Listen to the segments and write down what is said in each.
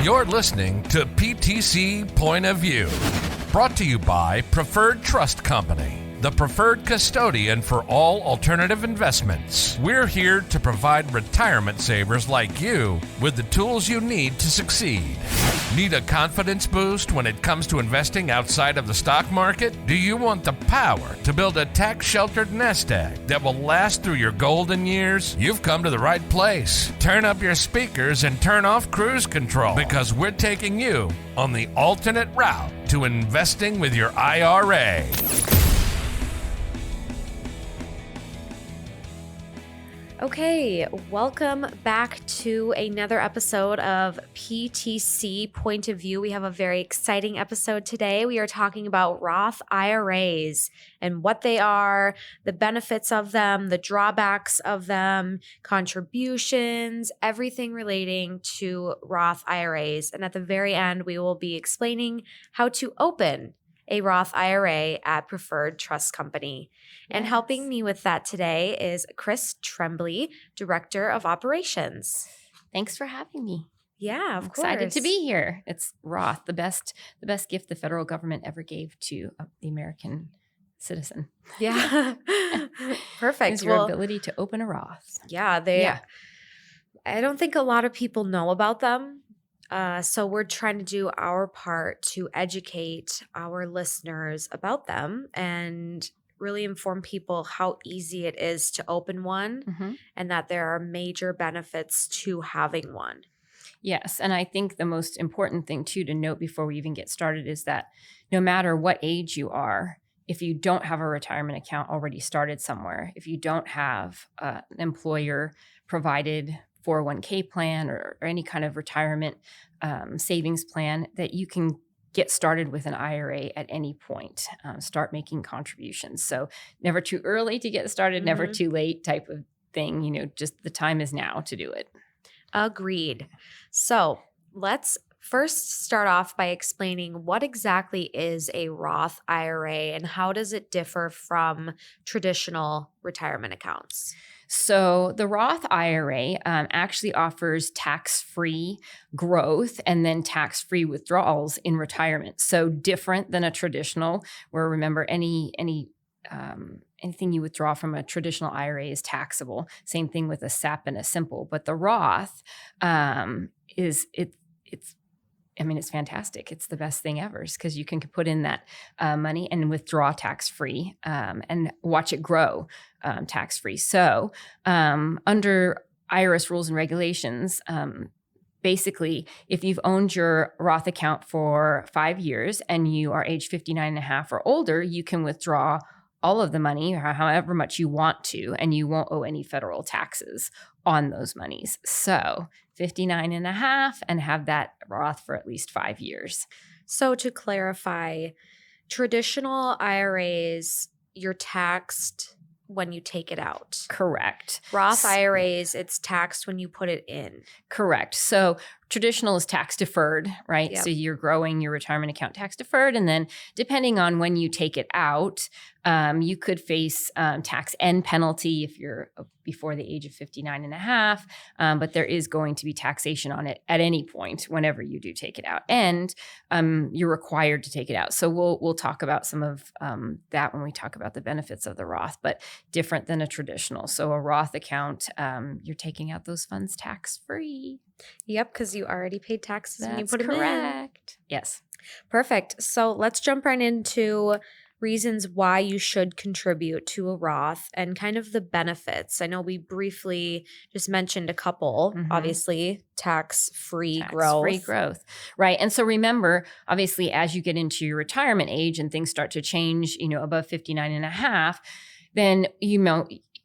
You're listening to PTC Point of View, brought to you by Preferred Trust Company, the preferred custodian for all alternative investments. We're here to provide retirement savers like you with the tools you need to succeed. Need a confidence boost when it comes to investing outside of the stock market? Do you want the power to build a tax-sheltered nest egg that will last through your golden years? You've come to the right place. Turn up your speakers and turn off cruise control, because we're taking you on the alternate route to investing with your IRA. Okay, welcome back to another episode of PTC Point of View. We have a very exciting episode today. We are talking about Roth IRAs and what they are, the benefits of them, the drawbacks of them, contributions, everything relating to Roth IRAs. And at the very end, we will be explaining how to open a Roth IRA at Preferred Trust Company. And helping me with that today is Chris Trembley, Director of Operations. Thanks for having me. Yeah, of course. Excited to be here. It's Roth, the best gift the federal government ever gave to the American citizen. Yeah. Perfect. Is your ability to open a Roth. Yeah, I don't think a lot of people know about them. So we're trying to do our part to educate our listeners about them and really inform people how easy it is to open one and that there are major benefits to having one. Yes. And I think the most important thing too to note before we even get started is that no matter what age you are, if you don't have a retirement account already started somewhere, if you don't have an employer provided 401k plan or any kind of retirement savings plan, that you can get started with an IRA at any point, start making contributions. So never too early to get started, never too late type of thing, just the time is now to do it. Agreed. So let's first start off by explaining what exactly is a Roth IRA and how does it differ from traditional retirement accounts? So the Roth IRA actually offers tax-free growth and then tax-free withdrawals in retirement. So different than a traditional, where remember anything you withdraw from a traditional IRA is taxable. Same thing with a SEP and a simple. But the Roth it's fantastic. It's the best thing ever because you can put in that money and withdraw tax-free and watch it grow tax-free. So under IRS rules and regulations, basically, if you've owned your Roth account for 5 years and you are age 59 and a half or older, you can withdraw all of the money, or however much you want to, and you won't owe any federal taxes on those monies. So 59 and a half and have that Roth for at least 5 years. So to clarify, traditional IRAs, you're taxed when you take it out. Correct. Roth IRAs, it's taxed when you put it in. Correct. So traditional is tax deferred, right? Yep. So you're growing your retirement account tax deferred. And then depending on when you take it out, you could face tax end penalty if you're before the age of 59 and a half. But there is going to be taxation on it at any point whenever you do take it out. And you're required to take it out. So we'll talk about some of that when we talk about the benefits of the Roth, but different than a traditional. So a Roth account, you're taking out those funds tax free. Yep, because you already paid taxes when you That's put them in. correct. Yes. Perfect. So let's jump right into reasons why you should contribute to a Roth and kind of the benefits. I know we briefly just mentioned a couple, obviously, tax-free growth. Tax-free growth, right. And so remember, obviously, as you get into your retirement age and things start to change, above 59 and a half, then,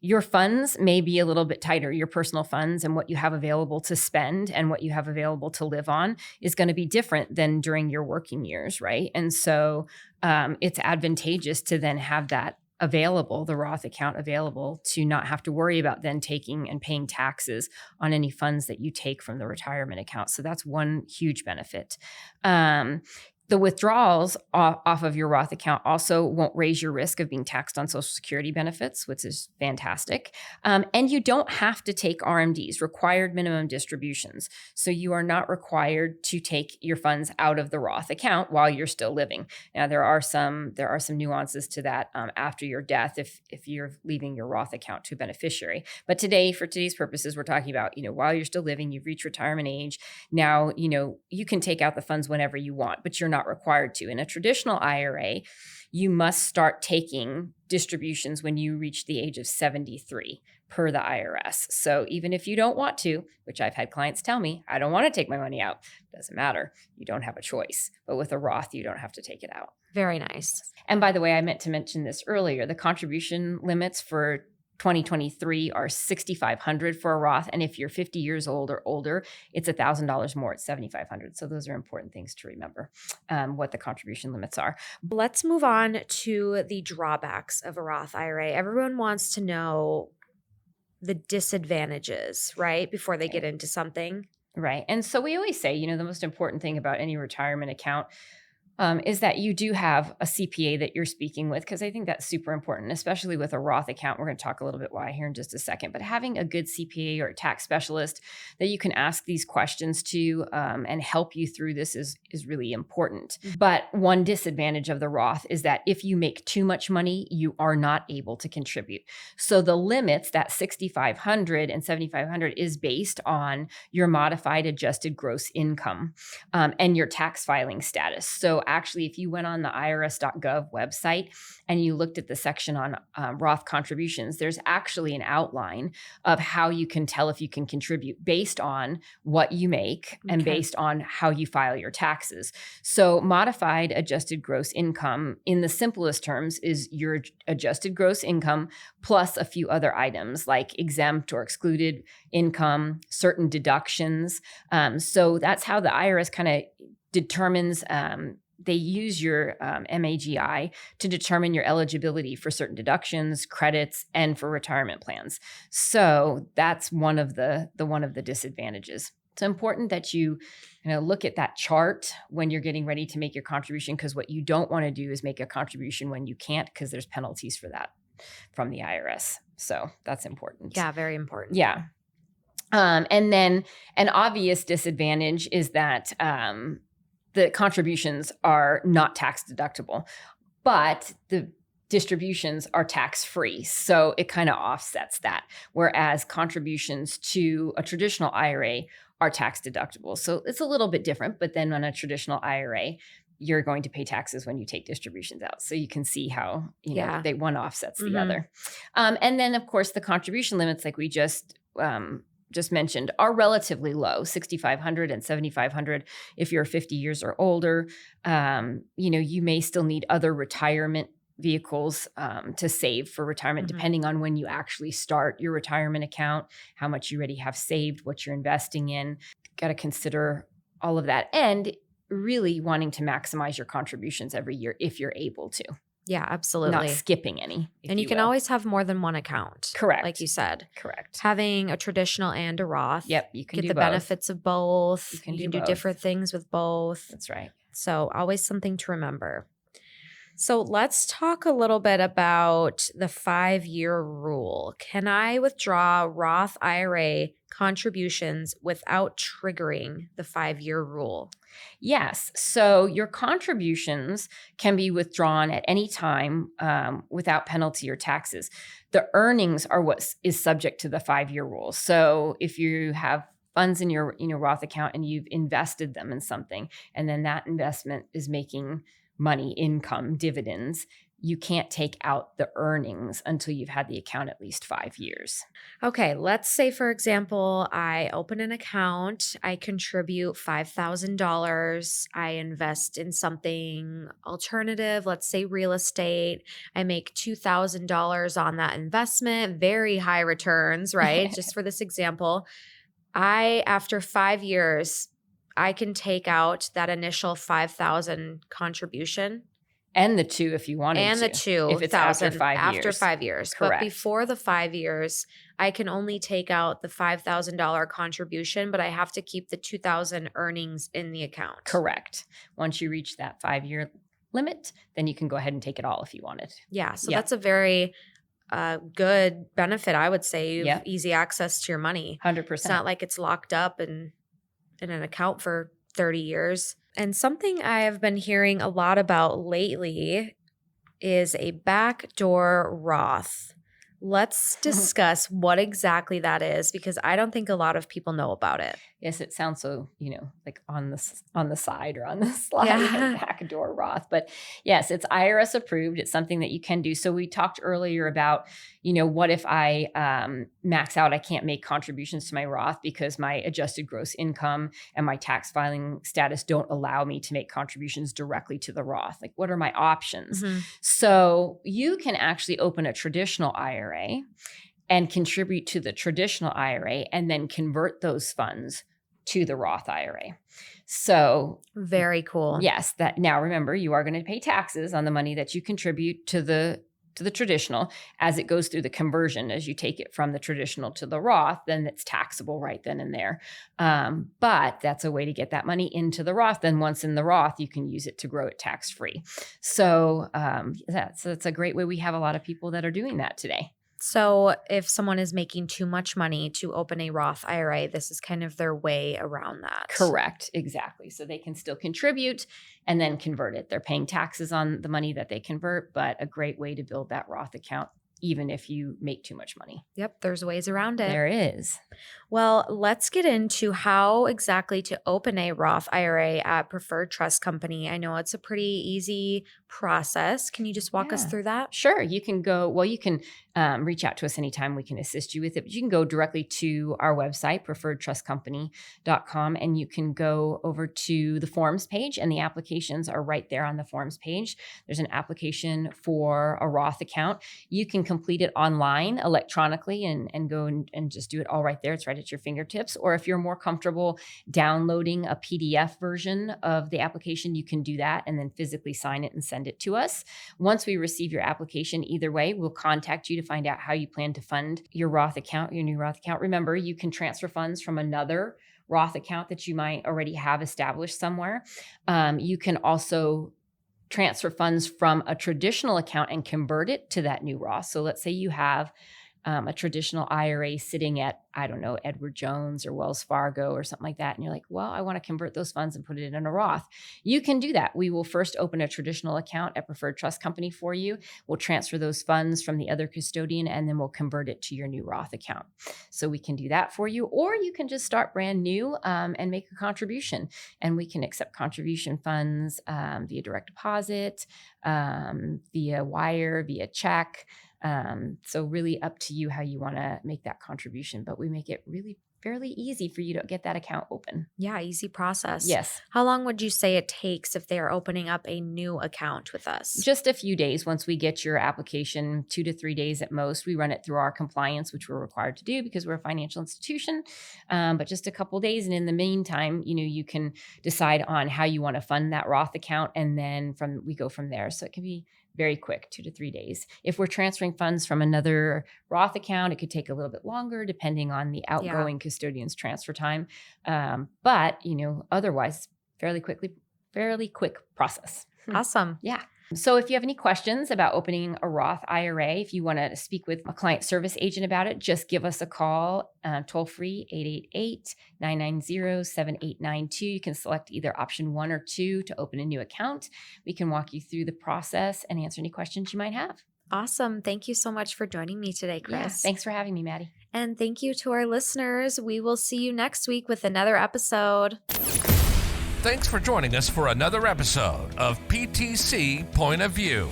your funds may be a little bit tighter. Your personal funds and what you have available to spend and what you have available to live on is going to be different than during your working years, right? And so it's advantageous to then have that available, the Roth account available, to not have to worry about then taking and paying taxes on any funds that you take from the retirement account. So that's one huge benefit. The withdrawals off of your Roth account also won't raise your risk of being taxed on Social Security benefits, which is fantastic. And you don't have to take RMDs, required minimum distributions. So you are not required to take your funds out of the Roth account while you're still living. Now, there are some nuances to that after your death if you're leaving your Roth account to a beneficiary. But today, for today's purposes, we're talking about, while you're still living, you've reached retirement age. Now, you can take out the funds whenever you want, but you're not required to. In a traditional IRA, you must start taking distributions when you reach the age of 73 per the IRS. So even if you don't want to, which I've had clients tell me, I don't want to take my money out, doesn't matter. You don't have a choice. But with a Roth, you don't have to take it out. Very nice. And by the way, I meant to mention this earlier, the contribution limits for 2023 are $6,500 for a Roth. And if you're 50 years old or older, it's $1,000 more. It's $7,500. So those are important things to remember, what the contribution limits are. Let's move on to the drawbacks of a Roth IRA. Everyone wants to know the disadvantages, right? Before they get into something. Right. And so we always say, the most important thing about any retirement account is that you do have a CPA that you're speaking with, because I think that's super important, especially with a Roth account. We're going to talk a little bit why here in just a second, but having a good CPA or a tax specialist that you can ask these questions to and help you through this is really important. But one disadvantage of the Roth is that if you make too much money, you are not able to contribute. So the limits, that $6,500 and $7,500, is based on your modified adjusted gross income and your tax filing status. So actually, if you went on the irs.gov website and you looked at the section on Roth contributions, there's actually an outline of how you can tell if you can contribute based on what you make and based on how you file your taxes. So modified adjusted gross income, in the simplest terms, is your adjusted gross income plus a few other items like exempt or excluded income, certain deductions. So that's how the IRS kind of determines they use your MAGI to determine your eligibility for certain deductions, credits, and for retirement plans. So that's one of the disadvantages. It's important that you look at that chart when you're getting ready to make your contribution, because what you don't want to do is make a contribution when you can't, because there's penalties for that from the IRS. So that's important. Yeah, very important. Yeah. And then an obvious disadvantage is that the contributions are not tax deductible, but the distributions are tax-free. So it kind of offsets that. Whereas contributions to a traditional IRA are tax deductible. So it's a little bit different, but then on a traditional IRA, you're going to pay taxes when you take distributions out. So you can see how, one offsets the other. And then of course the contribution limits, like we just mentioned, are relatively low, $6,500 and $7,500 if you're 50 years or older. You may still need other retirement vehicles to save for retirement, depending on when you actually start your retirement account, how much you already have saved, what you're investing in. Got to consider all of that, and really wanting to maximize your contributions every year if you're able to. Yeah, absolutely. Not skipping any. And you can always have more than one account. Correct. Like you said. Correct. Having a traditional and a Roth. Yep. You can get do the both. benefits of both. You can do both. different things with both. That's right. So always something to remember. So let's talk a little bit about the 5-year rule. Can I withdraw Roth IRA contributions without triggering the 5-year rule? Yes. So your contributions can be withdrawn at any time without penalty or taxes. The earnings are what is subject to the 5-year rule. So if you have funds in your Roth account and you've invested them in something, and then that investment is making money, income, dividends, you can't take out the earnings until you've had the account at least 5 years. Okay, let's say, for example, I open an account, I contribute $5,000, I invest in something alternative, let's say real estate, I make $2,000 on that investment, very high returns, right? Just for this example, after 5 years, I can take out that initial $5,000 contribution. And the 2 if you wanted to. And the 2 if it's after 5 years. After 5 years. Correct. But before the 5 years, I can only take out the $5,000 contribution, but I have to keep the $2,000 earnings in the account. Correct. Once you reach that 5-year limit, then you can go ahead and take it all if you wanted. Yeah. So that's a very good benefit, I would say. You have Yep. easy access to your money. 100%. It's not like it's locked up in an account for 30 years. And something I have been hearing a lot about lately is a backdoor Roth. Let's discuss what exactly that is, because I don't think a lot of people know about it. Yes, it sounds so, like on the side or on the slide, Yeah. backdoor Roth. But yes, it's IRS approved. It's something that you can do. So we talked earlier about, what if I max out, I can't make contributions to my Roth because my adjusted gross income and my tax filing status don't allow me to make contributions directly to the Roth. Like, what are my options? Mhm. So you can actually open a traditional IRA and contribute to the traditional IRA and then convert those funds to the Roth IRA. So Very cool. yes, that now remember, you are going to pay taxes on the money that you contribute to the traditional as it goes through the conversion. As you take it from the traditional to the Roth, then it's taxable right then and there. But that's a way to get that money into the Roth. Then once in the Roth, you can use it to grow it tax-free. So that's a great way. We have a lot of people that are doing that today. So if someone is making too much money to open a Roth IRA, this is kind of their way around that. Correct. Exactly. So they can still contribute and then convert it. They're paying taxes on the money that they convert, but a great way to build that Roth account, even if you make too much money. Yep, there's ways around it. There is. Well, let's get into how exactly to open a Roth IRA at Preferred Trust Company. I know it's a pretty easy process. Can you just walk us Yeah. through that? Sure. You can reach out to us anytime. We can assist you with it. But you can go directly to our website, preferredtrustcompany.com, and you can go over to the forms page, and the applications are right there on the forms page. There's an application for a Roth account. You can complete it online electronically and go and just do it all right there. It's right at your fingertips. Or if you're more comfortable downloading a PDF version of the application, you can do that and then physically sign it and send it to us. Once we receive your application, either way, we'll contact you to find out how you plan to fund your Roth account, your new Roth account. Remember, you can transfer funds from another Roth account that you might already have established somewhere. You can also transfer funds from a traditional account and convert it to that new Roth. So let's say you have a traditional IRA sitting at, I don't know, Edward Jones or Wells Fargo or something like that. And you're like, well, I want to convert those funds and put it in a Roth. You can do that. We will first open a traditional account at Preferred Trust Company for you. We'll transfer those funds from the other custodian, and then we'll convert it to your new Roth account. So we can do that for you, or you can just start brand new and make a contribution. And we can accept contribution funds via direct deposit, via wire, via check. So really up to you how you want to make that contribution, but we make it really fairly easy for you to get that account open. Yeah, easy process. Yes. How long would you say it takes if they are opening up a new account with us? Just a few days. Once we get your application, 2 to 3 days at most. We run it through our compliance, which we're required to do because we're a financial institution, but just a couple days. And in the meantime, you can decide on how you want to fund that Roth account, and then we go from there. So it can be very quick, 2 to 3 days. If we're transferring funds from another Roth account, it could take a little bit longer depending on the outgoing custodian's transfer time. But, otherwise, fairly quick process. Awesome. Yeah. So if you have any questions about opening a Roth IRA, if you want to speak with a client service agent about it, just give us a call, toll free, 888-990-7892. You can select either option 1 or 2 to open a new account. We can walk you through the process and answer any questions you might have. Awesome. Thank you so much for joining me today, Chris. Yeah, thanks for having me, Maddie. And thank you to our listeners. We will see you next week with another episode. Thanks for joining us for another episode of PTC Point of View,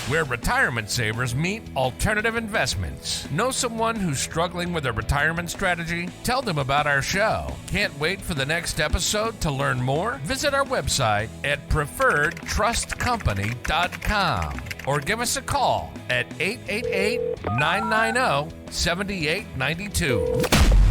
where retirement savers meet alternative investments. Know someone who's struggling with a retirement strategy? Tell them about our show. Can't wait for the next episode to learn more? Visit our website at preferredtrustcompany.com or give us a call at 888-990-7892.